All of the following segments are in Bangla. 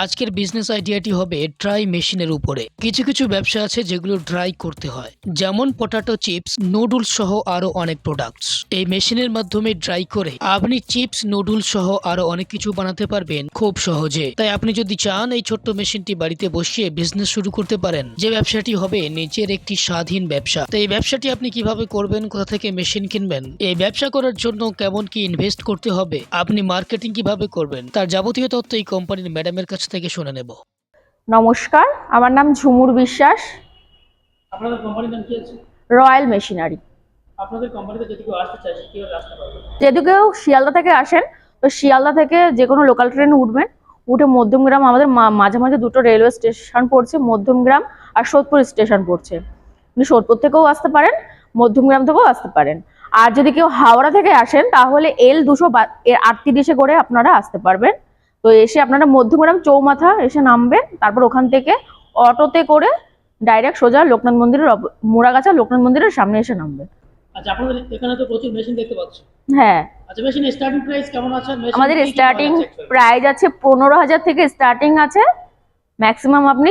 আজকের বিজনেস আইডিয়াটি হবে ড্রাই মেশিনের উপরে। কিছু কিছু ব্যবসা আছে যেগুলো ড্রাই করতে হয়, যেমন পটাটো চিপস, নুডলস সহ আরো অনেক প্রোডাক্টস। এই মেশিনের মাধ্যমে ড্রাই করে আপনি চিপস, নুডলস সহ আরো অনেক কিছু বানাতে পারবেন খুব সহজে। তাই আপনি যদি চান এই ছোট্ট মেশিনটি বাড়িতে বসিয়ে বিজনেস শুরু করতে পারেন, যে ব্যবসাটি হবে নিজের একটি স্বাধীন ব্যবসা। তো এই ব্যবসাটি আপনি কিভাবে করবেন, কোথা থেকে মেশিন কিনবেন, এই ব্যবসা করার জন্য কেমন কি ইনভেস্ট করতে হবে, আপনি মার্কেটিং কিভাবে করবেন, তার যাবতীয় তথ্য এই কোম্পানির ম্যাডামের কাছ থেকে শুনে নেব। নমস্কার, আমার নাম ঝুমুর বিশ্বাস। আপনাদের কোম্পানির নাম কি আছে? Royal machinery. আপনাদের কোম্পানিতে যদি কেউ আসতে চায় সে কিভাবে আসতে পারবে? যদি কেউ শিয়ালদা থেকে আসেন তো শিয়ালদা থেকে যে কোনো লোকাল ট্রেনে উঠবেন, উঠে মধ্যমগ্রাম, আমাদের মাঝে মাঝে দুটো রেলওয়ে স্টেশন পড়ছে, মধ্যমগ্রাম আর সোদপুর স্টেশন পড়ছে। আপনি সোদপুর থেকেও আসতে পারেন, মধ্যমগ্রাম থেকেও আসতে পারেন। আর যদি কেউ হাওড়া থেকে আসেন তাহলে L238 করে আপনারা আসতে পারবেন। তো এসে আপনারা মধ্যমগ্রাম চৌমাথা এসে নামবেন, তারপর ওখান থেকে অটোতে করে ডাইরেক্ট সোজা লোকনাথ মন্দিরের মুড়াগাছা লোকনাথ মন্দিরের সামনে এসে নামবেন। আচ্ছা, আপনাদের এখানে তো প্রচুর মেশিন দেখতে পাচ্ছি। হ্যাঁ, আচ্ছা, মেশিনের স্টার্টিং প্রাইস কেমন আছে? আমাদের স্টার্টিং প্রাইস আছে 15,000 থেকে স্টার্টিং আছে, ম্যাক্সিমাম আপনি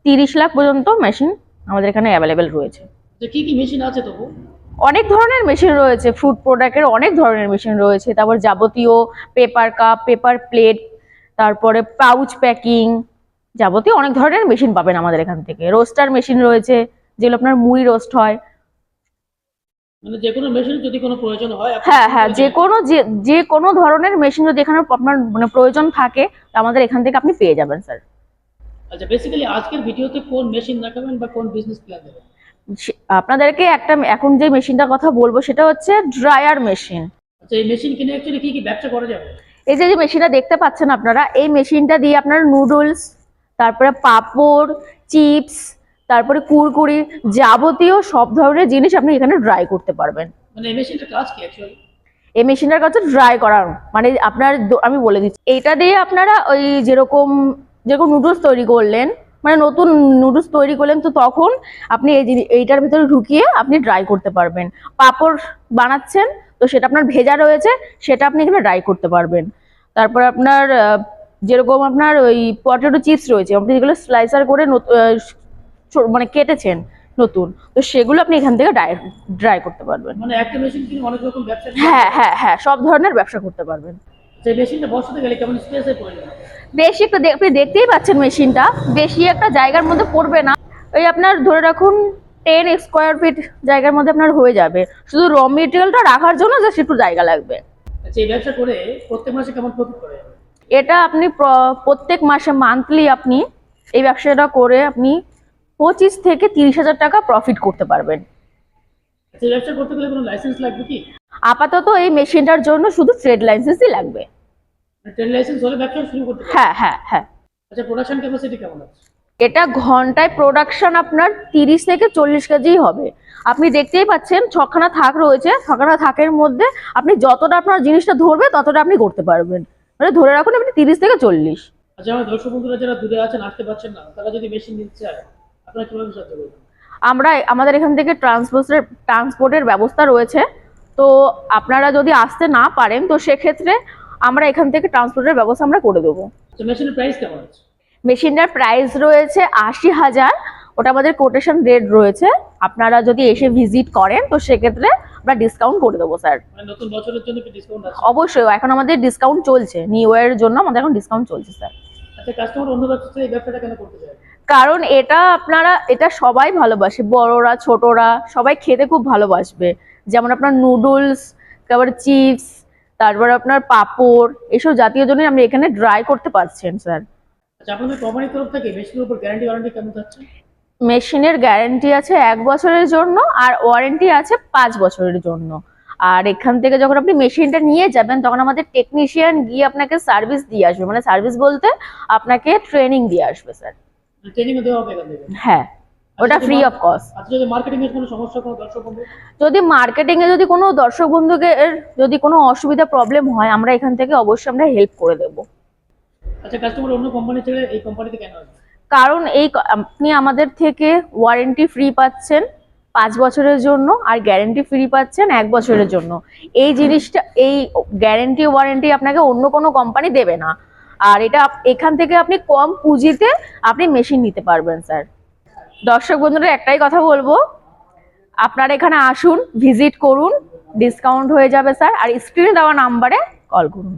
30 লাখ পর্যন্ত মেশিন আমাদের এখানে অ্যাভেলেবেল রয়েছে। কি কি মেশিন আছে তবু? অনেক ধরনের মেশিন রয়েছে, ফ্রুট প্রোডাক্টের অনেক ধরনের মেশিন রয়েছে, তারপর যাবতীয় পেপার কাপ, পেপার প্লেট, তারপরে পাউচ প্যাকিং, যাবতীয় অনেক ধরনের মেশিন পাবেন আমাদের এখান থেকে। রোস্টার মেশিন রয়েছে, যেগুলো আপনার মুড়ি রোস্ট হয়। মানে যে কোনো মেশিন যদি কোনো প্রয়োজন হয়? হ্যাঁ, যে কোনো ধরনের মেশিন যদি এখানে আপনার মানে প্রয়োজন থাকে আমাদের এখান থেকে আপনি পেয়ে যাবেন স্যার। আচ্ছা, বেসিক্যালি আজকের ভিডিওতে কোন মেশিন দেখাবেন বা কোন বিজনেস প্ল্যান দেবেন? আপনাদেরকে এখন যে মেশিনটার কথা বলবো সেটা হচ্ছে ড্রায়ার মেশিন। আচ্ছা, এই মেশিন কিনে অ্যাকচুয়ালি কি কি ব্যবসা করা যাবে? এই যে মেশিনটা দেখতে পাচ্ছেন আপনারা, এই মেশিনটা দিয়ে আপনার নুডলস, তারপরে পাঁপড়, চিপস, তারপরে কুরকুরি, যাবতীয় সব ধরনের জিনিস আপনি এখানে ড্রাই করতে পারবেন। মানে এই মেশিনটার কাজ কি অ্যাকচুয়ালি? এই মেশিনটার কাছে ড্রাই করানো মানে আপনার আমি বলে দিচ্ছি, এইটা দিয়ে আপনারা ওই যেরকম নুডলস তৈরি করলেন, মানে নতুন নুডলস তৈরি করলেন, তো তখন আপনি এইটার ভিতরে ঢুকিয়ে আপনি ড্রাই করতে পারবেন। পাঁপড় বানাচ্ছেন তো সেটা আপনার ভেজা রয়েছে, সেটা আপনি এখানে ড্রাই করতে পারবেন। তারপর আপনার যেরকম আপনার ওই পটেটো চিপস রয়েছে, আপনি যেগুলো স্লাইসার করে মানে কেটেছেন নতুন, তো সেগুলো আপনি এখান থেকে ড্রাই করতে পারবেন। মানে একটা মেশিন কিনে অনেক রকম ব্যবসা? হ্যাঁ, সব ধরনের ব্যবসা করতে পারবেন। সেই মেশিনটা বসাতে গেলে কেমন স্পেসের প্রয়োজন? বেশি একটা আপনি দেখতেই পাচ্ছেন মেশিনটা বেশি একটা জায়গার মধ্যে পড়বে না, ওই আপনার ধরে রাখুন 10 স্কোয়ার ফিট জায়গার মধ্যে আপনার হয়ে যাবে। শুধু র মেটেরিয়ালটা রাখার জন্য জাস্ট একটু জায়গা লাগবে। আচ্ছা, এই ব্যবসা করে প্রত্যেক মাসে কেমন প্রফিট করে? এটা আপনি প্রত্যেক মাসে মান্থলি আপনি এই ব্যবসাটা করে আপনি 25 থেকে 30,000 টাকা প্রফিট করতে পারবেন। আচ্ছা, এই ব্যবসা করতে গেলে কোনো লাইসেন্স লাগবে কি? আপাতত এই মেশিনটার জন্য শুধু ট্রেড লাইসেন্সই লাগবে। ট্রেড লাইসেন্স হলে ব্যবসা শুরু করতে পারবে? হ্যাঁ। আচ্ছা, প্রোডাকশন ক্যাপাসিটি কেমন আছে? এটা ঘন্টায় প্রোডাকশন আপনার 30 থেকে 40 কেজি হবে। আপনি দেখতেই পাচ্ছেন 6খানা থাক রয়েছে, 6খানা থাকের মধ্যে আপনি যতটা আপনার জিনিসটা ধরবে ততটা আপনি করতে পারবেন। মানে ধরে রাখুন আপনি 30 থেকে 40। আচ্ছা, আমার দর্শক বন্ধুরা যারা দূরে আছেন, আসতে পারছেন না, তারা যদি মেশিন নিতে চায় আপনারা কিভাবে সাহায্য করবেন? আমাদের এখান থেকে ট্রান্সপোর্টের ব্যবস্থা রয়েছে। তো আপনারা যদি আসতে না পারেন তো সেক্ষেত্রে আমরা এখান থেকে ট্রান্সপোর্টের ব্যবস্থা আমরা করে দেবো। আচ্ছা, মেশিনের প্রাইস কেমন আছে? মেশিনটার প্রাইস রয়েছে 80,000, ওটা আমাদের কোটেশন রেট রয়েছে। আপনারা যদি এসে ভিজিট করেন তো সেক্ষেত্রে আমরা ডিসকাউন্ট করে দেবো স্যার। মানে নতুন বছরের জন্য কি ডিসকাউন্ট আছে? অবশ্যই, এখন আমাদের ডিসকাউন্ট চলছে, নিউ ইয়ারের জন্য আমাদের এখন ডিসকাউন্ট চলছে স্যার। আচ্ছা, কাস্টমার অন্য ব্যবসা থেকে এই ব্যবসাটা কেন করতে চায়? কারণ এটা সবাই ভালোবাসে, বড়রা ছোটরা সবাই খেতে খুব ভালোবাসবে। যেমন আপনার নুডলস, তারপরে চিপস, তারপর আপনার পাঁপড়, এসব জাতীয় জন্য আপনি এখানে ড্রাই করতে পারছেন স্যার। আচ্ছা, আপনাদের কোম্পানির তরফ থেকে মেশিনের উপর গ্যারান্টি ওয়ারেন্টি কেমন থাকছে? মেশিনের গ্যারান্টি আছে 1 বছরের জন্য, আর ওয়ারেন্টি আছে 5 বছরের জন্য। আর এখান থেকে যখন আপনি মেশিনটা নিয়ে যাবেন তখন আমাদের টেকনিশিয়ান গিয়ে আপনাকে সার্ভিস দিয়ে আসবে, মানে সার্ভিস বলতে আপনাকে ট্রেনিং দিয়ে আসবে স্যার। ট্রেনিং দেওয়া হবে এখান থেকে? হ্যাঁ, ওটা ফ্রি অফ কস্ট। আচ্ছা, যদি মার্কেটিং এর কোনো সমস্যা, কোনো দর্শক বন্ধু যদি কোনো দর্শক বন্ধুকে যদি কোনো অসুবিধা প্রবলেম হয়, আমরা এখান থেকে অবশ্যই আমরা হেল্প করে দেব। আচ্ছা, কাস্টমার অন্য কোম্পানি ছেড়ে এই কোম্পানিতে কেন আসবে? কারণ আপনি আমাদের থেকে ওয়ারেন্টি ফ্রি পাচ্ছেন 5 বছরের জন্য, আর গ্যারেন্টি ফ্রি পাচ্ছেন 1 বছরের জন্য। এই জিনিসটা, এই গ্যারেন্টি ওয়ারেন্টি আপনাকে অন্য কোনো কোম্পানি দেবে না। আর এটা এখান থেকে আপনি কম পুঁজিতে আপনি মেশিন নিতে পারবেন স্যার। দর্শক বন্ধুরা একটাই কথা বলবো, আপনারা এখানে আসুন, ভিজিট করুন, ডিসকাউন্ট হয়ে যাবে স্যার। আর স্ক্রিনে দেওয়া নাম্বারে কল করুন।